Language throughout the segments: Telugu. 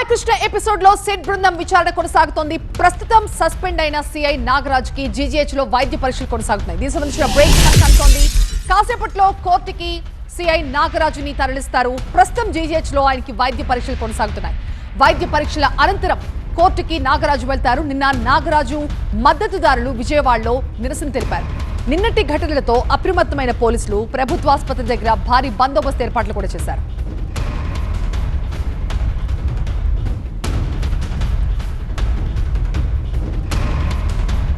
సాయి కృష్ణ ఎపిసోడ్ లో సిట్ బృందం విచారణ కొనసాగుతోంది. ప్రస్తుతం సస్పెండ్ అయిన సిఐ నాగరాజ్ కి జీజీహెచ్ లో వైద్య పరీక్షలు కొనసాగుతున్నాయి. దీనికి సంబంధించిన బ్రేక్ కలుగుతోంది. కాసేపట్లో కోర్టుకి సిఐ నాగరాజుని తరలిస్తారు. ప్రస్తుతం జీజీహెచ్ లో ఆయనకి వైద్య పరీక్షలు కొనసాగుతున్నాయి. వైద్య పరీక్షల అనంతరం కోర్టుకి నాగరాజు వెళ్తారు. నిన్న నాగరాజు మద్దతుదారులు విజయవాడలో నిరసన తెలిపారు. నిన్నటి ఘటనలతో అప్రమత్తమైన పోలీసులు ప్రభుత్వాసుపత్రి దగ్గర భారీ బందోబస్తు ఏర్పాట్లు కూడా చేశారు.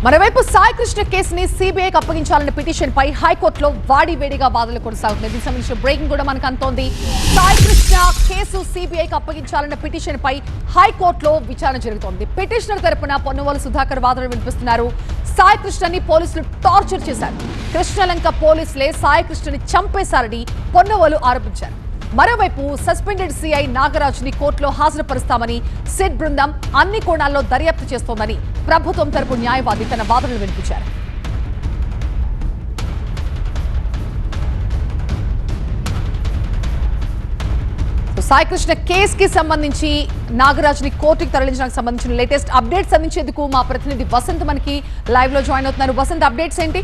మరోవైపు సాయి కృష్ణ కేసుని సిబిఐకి అప్పగించాలన్న పిటిషన్ పై హైకోర్టులో వాడివేడిగా వాదనలు కొనసాగుతున్నాయి. దీనికి సంబంధించిన బ్రేకింగ్ కూడా మనకు అంతోంది. సాయి కృష్ణ కేసు సిబిఐకి అప్పగించాలన్న పిటిషన్ పై హైకోర్టులో విచారణ జరుగుతోంది. పిటిషనర్ తరపున పొన్నవోలు సుధాకర్ వాదనలు వినిపిస్తున్నారు. సాయి కృష్ణని పోలీసులు టార్చర్ చేశారు. కృష్ణలంక పోలీసులే సాయి కృష్ణని చంపేశారని పొన్నవోలు ఆరోపించారు. మరోవైపు సస్పెండెడ్ సిఐ నాగరాజుని కోర్టులో హాజరుపరుస్తామని సిట్ బృందం అన్ని కోణాల్లో దర్యాప్తు చేస్తోందని ప్రభుత్వం తరపు న్యాయవాది తన వాదనలు వినిపించారు. సాయి కృష్ణ కేసుకి సంబంధించి నాగరాజుని కోర్టుకి తరలించడానికి సంబంధించిన లేటెస్ట్ అప్డేట్స్ అందించేందుకు మా ప్రతినిధి వసంత్ మనకి లైవ్ లో జాయిన్ అవుతున్నారు. వసంత్, అప్డేట్స్ ఏంటి?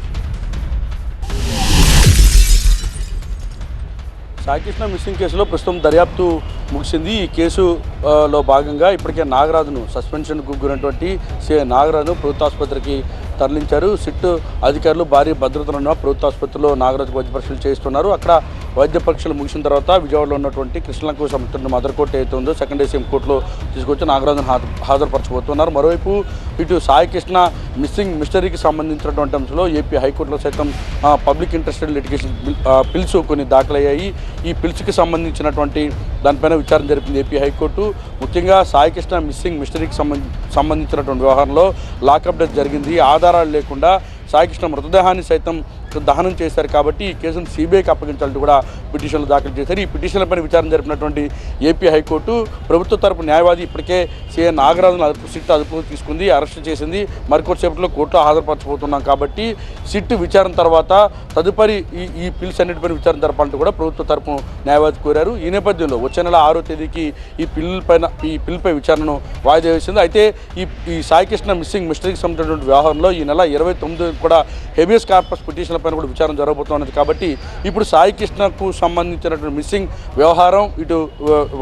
సాయి కృష్ణ మిస్సింగ్ కేసులో ప్రస్తుతం దర్యాప్తు ముగిసింది. ఈ కేసులో భాగంగా ఇప్పటికే నాగరాజును సస్పెన్షన్కు గురైనటువంటి సిఐ నాగరాజును ప్రభుత్వాసుపత్రికి తరలించారు. సిట్ అధికారులు భారీ భద్రతలున్న ప్రభుత్వాసుపత్రిలో నాగరాజుకు వైద్య పరీక్షలు చేస్తున్నారు. అక్కడ వైద్య పరీక్షలు ముగిసిన తర్వాత విజయవాడలో ఉన్నటువంటి కృష్ణలంక సంబంధించిన మదర్ కోర్టు ఏదైతే ఉందో సెకండ్ ఏసీఎం కోర్టులో తీసుకొచ్చి నాగరాజును హాజరుపరచబోతున్నారు. మరోవైపు ఇటు సాయి కృష్ణ మిస్సింగ్ మిస్టరీకి సంబంధించినటువంటి అంశంలో ఏపీ హైకోర్టులో సైతం పబ్లిక్ ఇంట్రెస్టెడ్ లిటిగేషన్ పిల్స్ కొన్ని దాఖలయ్యాయి. ఈ పిల్స్కి సంబంధించినటువంటి దానిపైన విచారణ జరిపింది ఏపీ హైకోర్టు. ముఖ్యంగా సాయి కృష్ణ మిస్సింగ్ మిస్టరీకి సంబంధించినటువంటి వ్యవహారంలో లాకప్ డెత్ జరిగింది. ఆధారాలు లేకుండా సాయి కృష్ణ మృతదేహాన్ని సైతం దహనం చేశారు. కాబట్టి ఈ కేసును సిబిఐకి అప్పగించాలంటూ కూడా పిటిషన్లు దాఖలు చేశారు. ఈ పిటిషన్లపై విచారణ జరిపినటువంటి ఏపీ హైకోర్టు ప్రభుత్వ తరపు న్యాయవాది ఇప్పటికే సిఐ నాగరాజును సిట్ అదుపులోకి తీసుకుంది, అరెస్ట్ చేసింది. మరికొద్దిసేపట్లో కోర్టులో హాజరుపరచబోతున్నాం. కాబట్టి సిట్ విచారణ తర్వాత తదుపరి ఈ పిల్స్ అన్నిటిపైన విచారణ జరపాలంటూ కూడా ప్రభుత్వ తరపు న్యాయవాది కోరారు. ఈ నేపథ్యంలో వచ్చే నెల 6వ తేదీకి ఈ పిల్పై విచారణను వాయిదా వేసింది. అయితే ఈ సాయి కృష్ణ మిస్సింగ్ మిస్టరీకి సంబంధించినటువంటి వ్యవహారంలో ఈ నెల 29 కూడా హెబియస్ కార్పస్ పిటిషన్ల పైన కూడా విచారణ జరగబోతున్నది. కాబట్టి ఇప్పుడు సాయి కృష్ణకు సంబంధించినటువంటి మిస్సింగ్ వ్యవహారం, ఇటు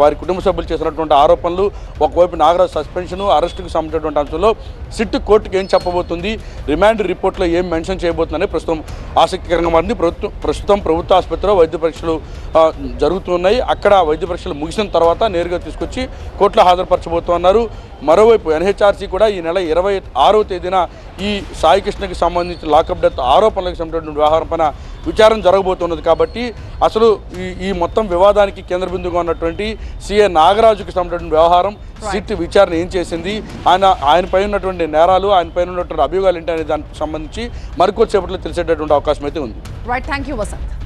వారి కుటుంబ సభ్యులు చేసినటువంటి ఆరోపణలు, ఒకవైపు నాగరాజు సస్పెన్షన్, అరెస్టుకు సంబంధించినటువంటి అంశంలో సిట్ కోర్టుకు ఏం చెప్పబోతుంది, రిమాండ్ రిపోర్ట్లో ఏం మెన్షన్ చేయబోతుందని ప్రస్తుతం ఆసక్తికరంగా మారింది. ప్రస్తుతం ప్రభుత్వ ఆసుపత్రిలో వైద్య పరీక్షలు జరుగుతున్నాయి. అక్కడ వైద్య పరీక్షలు ముగిసిన తర్వాత నేరుగా తీసుకొచ్చి కోర్టులో హాజరుపరచబోతున్నారు. మరోవైపు ఎన్హెచ్ఆర్సీ కూడా ఈ నెల 26వ తేదీన ఈ సాయి కృష్ణకి సంబంధించిన లాకప్ డెత్ ఆరోపణలకు సంబంధించిన వ్యవహారం పైన విచారణ జరగబోతున్నది. కాబట్టి అసలు ఈ మొత్తం వివాదానికి కేంద్ర బిందువుగా ఉన్నటువంటి సిఐ నాగరాజుకి సంబంధించిన వ్యవహారం సిట్ విచారణ ఏం చేసింది, ఆయనపై ఉన్నటువంటి నేరాలు, ఆయనపై ఉన్నటువంటి అభియోగాలు ఏంటి అనే దానికి సంబంధించి మరికొద్దిసేపట్లో తెలిసేటటువంటి అవకాశం అయితే ఉంది. Right, thank you Vasant.